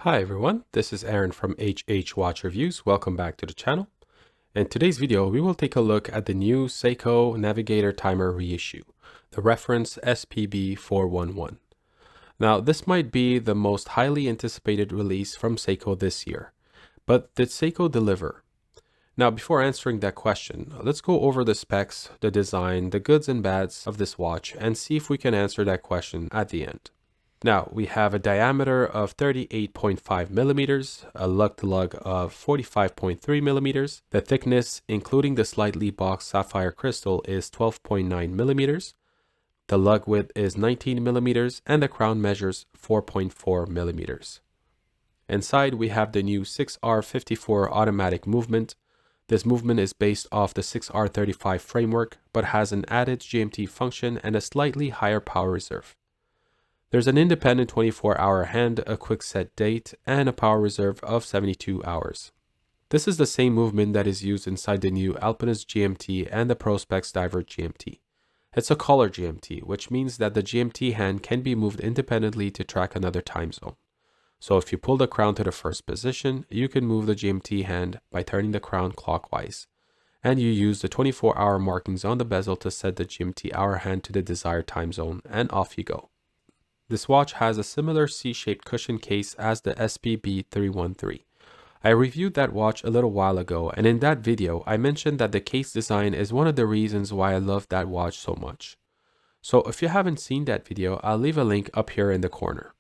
Hi everyone, this is Aaron from HH Watch Reviews. Welcome back to the channel. In today's video, we will take a look at the new Seiko Navigator Timer reissue, the reference SPB411. Now, this might be the most highly anticipated release from Seiko this year, but did Seiko deliver? Now, before answering that question, let's go over the specs, the design, the goods and bads of this watch, and see if we can answer that question at the end. Now, we have a diameter of 38.5 millimeters, a lug-to-lug of 45.3 millimeters. The thickness, including the slightly boxed sapphire crystal, is 12.9 millimeters. The lug width is 19 millimeters, and the crown measures 4.4 millimeters. Inside, we have the new 6R54 automatic movement. This movement is based off the 6R35 framework, but has an added GMT function and a slightly higher power reserve. There's an independent 24-hour hand, a quick set date, and a power reserve of 72 hours. This is the same movement that is used inside the new Alpinist GMT and the Prospex Divert GMT. It's a color GMT, which means that the GMT hand can be moved independently to track another time zone. So if you pull the crown to the first position, you can move the GMT hand by turning the crown clockwise. And you use the 24-hour markings on the bezel to set the GMT hour hand to the desired time zone, and off you go. This watch has a similar C-shaped cushion case as the SPB411. I reviewed that watch a little while ago, and in that video I mentioned that the case design is one of the reasons why I love that watch so much. So if you haven't seen that video, I'll leave a link up here in the corner.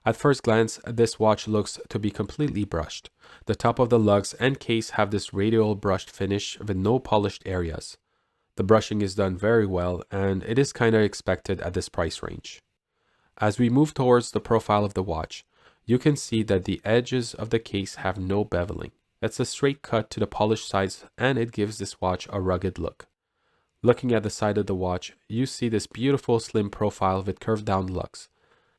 At first glance, this watch looks to be completely brushed. The top of the lugs and case have this radial brushed finish with no polished areas. The brushing is done very well, and it is kinda expected at this price range. As we move towards the profile of the watch, you can see that the edges of the case have no beveling. It's a straight cut to the polished sides, and it gives this watch a rugged look. Looking at the side of the watch, you see this beautiful slim profile with curved down lugs.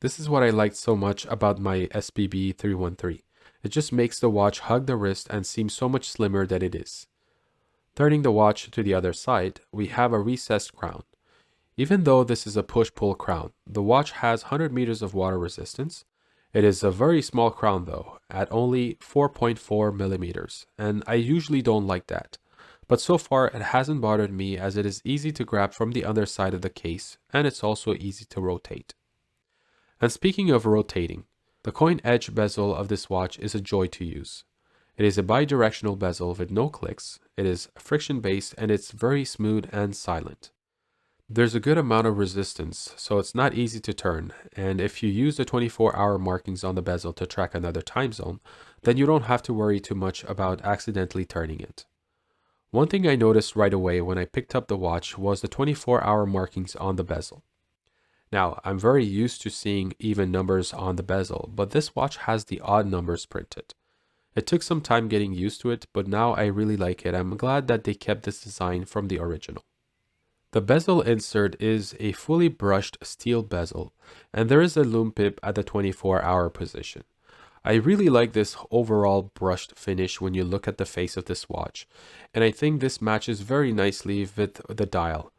This is what I liked so much about my SPB411. It just makes the watch hug the wrist and seem so much slimmer than it is. Turning the watch to the other side, we have a recessed crown. Even though this is a push-pull crown, the watch has 100 meters of water resistance. It is a very small crown though, at only 4.4 millimeters, and I usually don't like that. But so far it hasn't bothered me as it is easy to grab from the other side of the case, and it's also easy to rotate. And speaking of rotating, the coin edge bezel of this watch is a joy to use. It is a bi-directional bezel with no clicks, it is friction-based, and it's very smooth and silent. There's a good amount of resistance, so it's not easy to turn, and if you use the 24-hour markings on the bezel to track another time zone, then you don't have to worry too much about accidentally turning it. One thing I noticed right away when I picked up the watch was the 24-hour markings on the bezel. Now, I'm very used to seeing even numbers on the bezel, but this watch has the odd numbers printed. It took some time getting used to it, but now I really like it. I'm glad that they kept this design from the original. The bezel insert is a fully brushed steel bezel, and there is a lume pip at the 24-hour position. I really like this overall brushed finish when you look at the face of this watch, and I think this matches very nicely with the dial.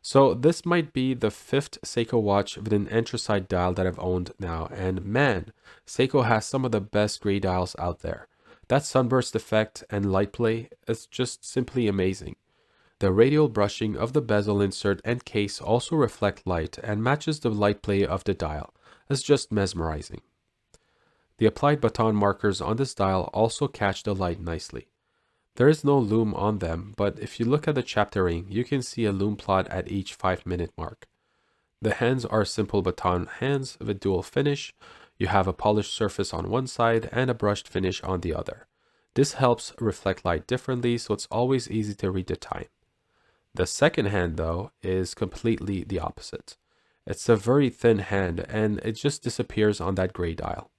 So this might be the 5th Seiko watch with an anthracite dial that I've owned now, and man, Seiko has some of the best gray dials out there. That sunburst effect and light play is just simply amazing. The radial brushing of the bezel insert and case also reflect light and matches the light play of the dial. It's just mesmerizing. The applied baton markers on this dial also catch the light nicely. There is no lume on them, but if you look at the chapter ring, you can see a lume plot at each 5-minute mark. The hands are simple baton hands with dual finish. You have a polished surface on one side and a brushed finish on the other. This helps reflect light differently, so it's always easy to read the time. The second hand, though, is completely the opposite. It's a very thin hand, and it just disappears on that gray dial.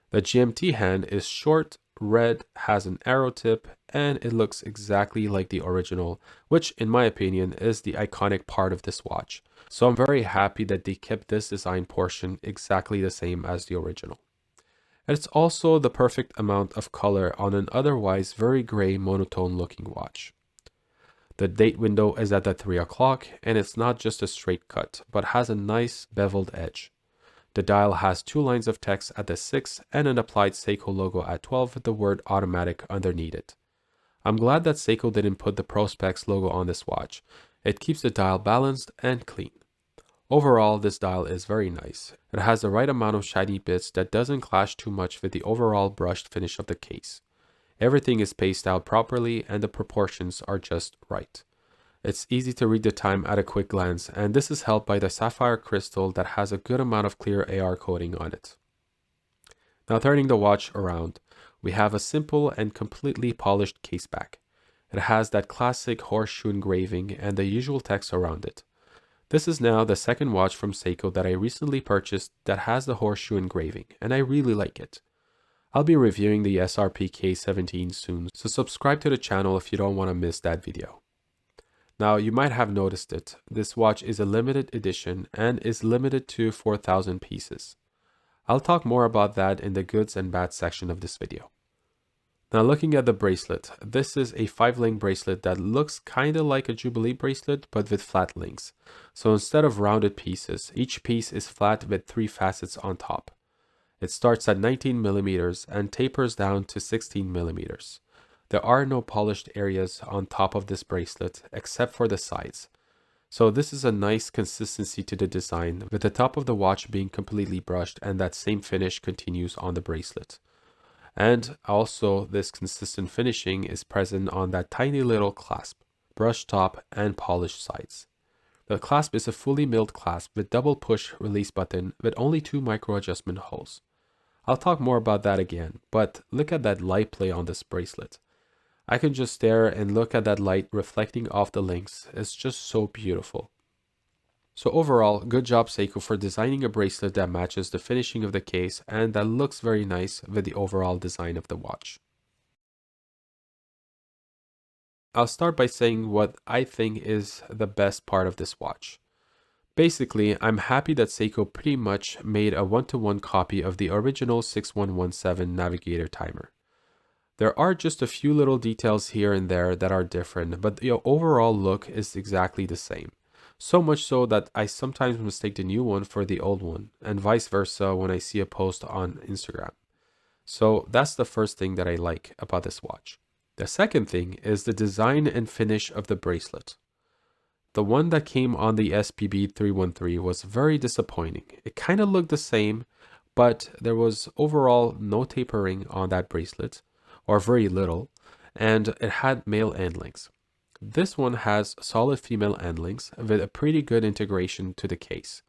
The GMT hand is short, red, has an arrow tip, and it looks exactly like the original, which, in my opinion, is the iconic part of this watch. So I'm very happy that they kept this design portion exactly the same as the original. And it's also the perfect amount of color on an otherwise very gray monotone looking watch. The date window is at the 3 o'clock, and it's not just a straight cut, but has a nice beveled edge. The dial has 2 lines of text at the 6 and an applied Seiko logo at 12 with the word automatic underneath it. I'm glad that Seiko didn't put the Prospex logo on this watch. It keeps the dial balanced and clean. Overall, this dial is very nice. It has the right amount of shiny bits that doesn't clash too much with the overall brushed finish of the case. Everything is spaced out properly and the proportions are just right. It's easy to read the time at a quick glance, and this is helped by the sapphire crystal that has a good amount of clear AR coating on it. Now turning the watch around, we have a simple and completely polished case back. It has that classic horseshoe engraving and the usual text around it. This is now the second watch from Seiko that I recently purchased that has the horseshoe engraving, and I really like it. I'll be reviewing the SRP K17 soon, so subscribe to the channel if you don't want to miss that video. Now, you might have noticed it. This watch is a limited edition and is limited to 4,000 pieces. I'll talk more about that in the goods and bads section of this video. Now looking at the bracelet, this is a 5-link bracelet that looks kinda like a Jubilee bracelet but with flat links. So instead of rounded pieces, each piece is flat with 3 facets on top. It starts at 19 millimeters and tapers down to 16 millimeters. There are no polished areas on top of this bracelet except for the sides. So this is a nice consistency to the design, with the top of the watch being completely brushed and that same finish continues on the bracelet. And also this consistent finishing is present on that tiny little clasp, brushed top and polished sides. The clasp is a fully milled clasp with double push release button with only 2 micro adjustment holes. I'll talk more about that again, but look at that light play on this bracelet. I can just stare and look at that light reflecting off the links. It's just so beautiful. So overall, good job Seiko for designing a bracelet that matches the finishing of the case and that looks very nice with the overall design of the watch. I'll start by saying what I think is the best part of this watch. Basically, I'm happy that Seiko pretty much made a 1-to-1 copy of the original 6117 Navigator Timer. There are just a few little details here and there that are different, but the overall look is exactly the same. So much so that I sometimes mistake the new one for the old one, and vice versa when I see a post on Instagram. So that's the first thing that I like about this watch. The second thing is the design and finish of the bracelet. The one that came on the SPB411 was very disappointing. It kind of looked the same, but there was overall no tapering on that bracelet, or very little, and it had male end links. This one has solid female end links with a pretty good integration to the case.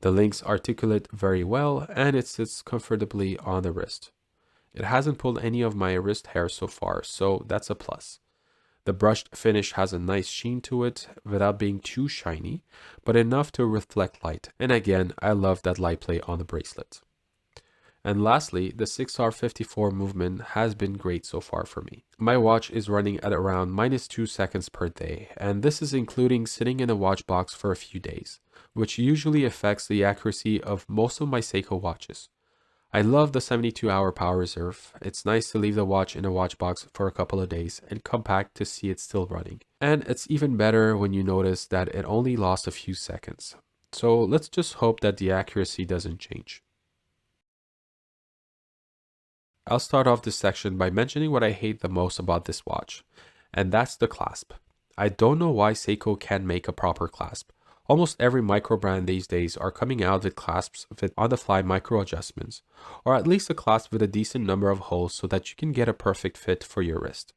The links articulate very well and it sits comfortably on the wrist. It hasn't pulled any of my wrist hair so far, so that's a plus. The brushed finish has a nice sheen to it without being too shiny, but enough to reflect light. And again, I love that light play on the bracelet. And lastly, the 6R54 movement has been great so far for me. My watch is running at around -2 seconds per day, and this is including sitting in a watch box for a few days, which usually affects the accuracy of most of my Seiko watches. I love the 72-hour power reserve. It's nice to leave the watch in a watch box for a couple of days and come back to see it still running. And it's even better when you notice that it only lost a few seconds. So let's just hope that the accuracy doesn't change. I'll start off this section by mentioning what I hate the most about this watch, and that's the clasp. I don't know why Seiko can't make a proper clasp. Almost every micro brand these days are coming out with clasps with on-the-fly micro adjustments, or at least a clasp with a decent number of holes so that you can get a perfect fit for your wrist.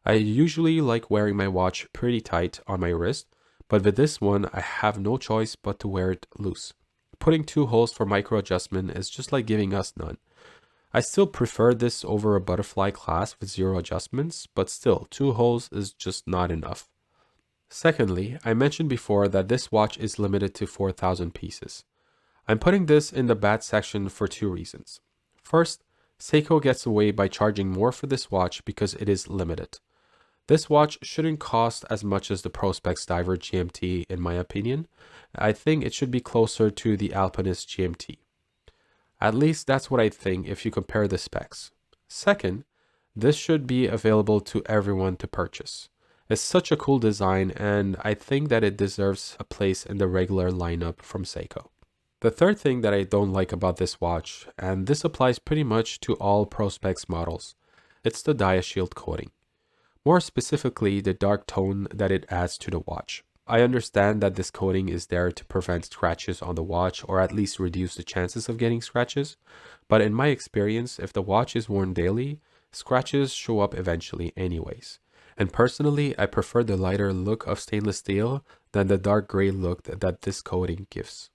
I usually like wearing my watch pretty tight on my wrist, but with this one I have no choice but to wear it loose. Putting 2 holes for micro adjustment is just like giving us none. I still prefer this over a butterfly clasp with 0 adjustments, but still 2 holes is just not enough. Secondly, I mentioned before that this watch is limited to 4,000 pieces. I'm putting this in the bad section for 2 reasons. First, Seiko gets away by charging more for this watch because it is limited. This watch shouldn't cost as much as the Prospex Diver GMT in my opinion. I think it should be closer to the Alpinist GMT. At least that's what I think if you compare the specs. Second, this should be available to everyone to purchase. It's such a cool design and I think that it deserves a place in the regular lineup from Seiko. The third thing that I don't like about this watch, and this applies pretty much to all Prospex models, it's the diashield coating. More specifically, the dark tone that it adds to the watch. I understand that this coating is there to prevent scratches on the watch or at least reduce the chances of getting scratches, but in my experience, if the watch is worn daily, scratches show up eventually anyways. And personally, I prefer the lighter look of stainless steel than the dark gray look that this coating gives.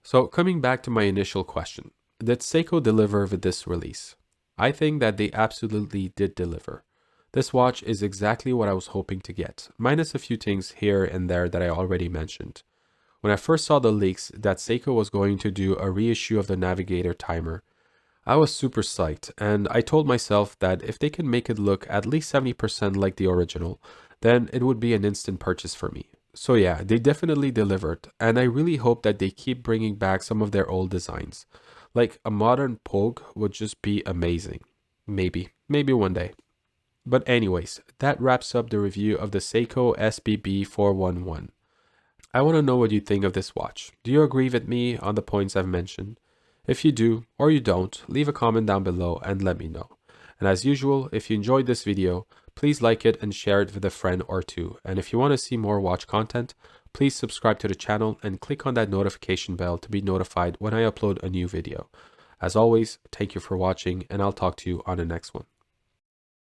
So coming back to my initial question, did Seiko deliver with this release? I think that they absolutely did deliver. This watch is exactly what I was hoping to get, minus a few things here and there that I already mentioned. When I first saw the leaks that Seiko was going to do a reissue of the Navigator Timer, I was super psyched, and I told myself that if they can make it look at least 70% like the original, then it would be an instant purchase for me. So yeah, they definitely delivered, and I really hope that they keep bringing back some of their old designs. Like a modern Pogue would just be amazing. Maybe one day. But anyways, that wraps up the review of the Seiko SPB411. I want to know what you think of this watch. Do you agree with me on the points I've mentioned? If you do, or you don't, leave a comment down below and let me know. And as usual, if you enjoyed this video, please like it and share it with a friend or two. And if you want to see more watch content, please subscribe to the channel and click on that notification bell to be notified when I upload a new video. As always, thank you for watching, and I'll talk to you on the next one.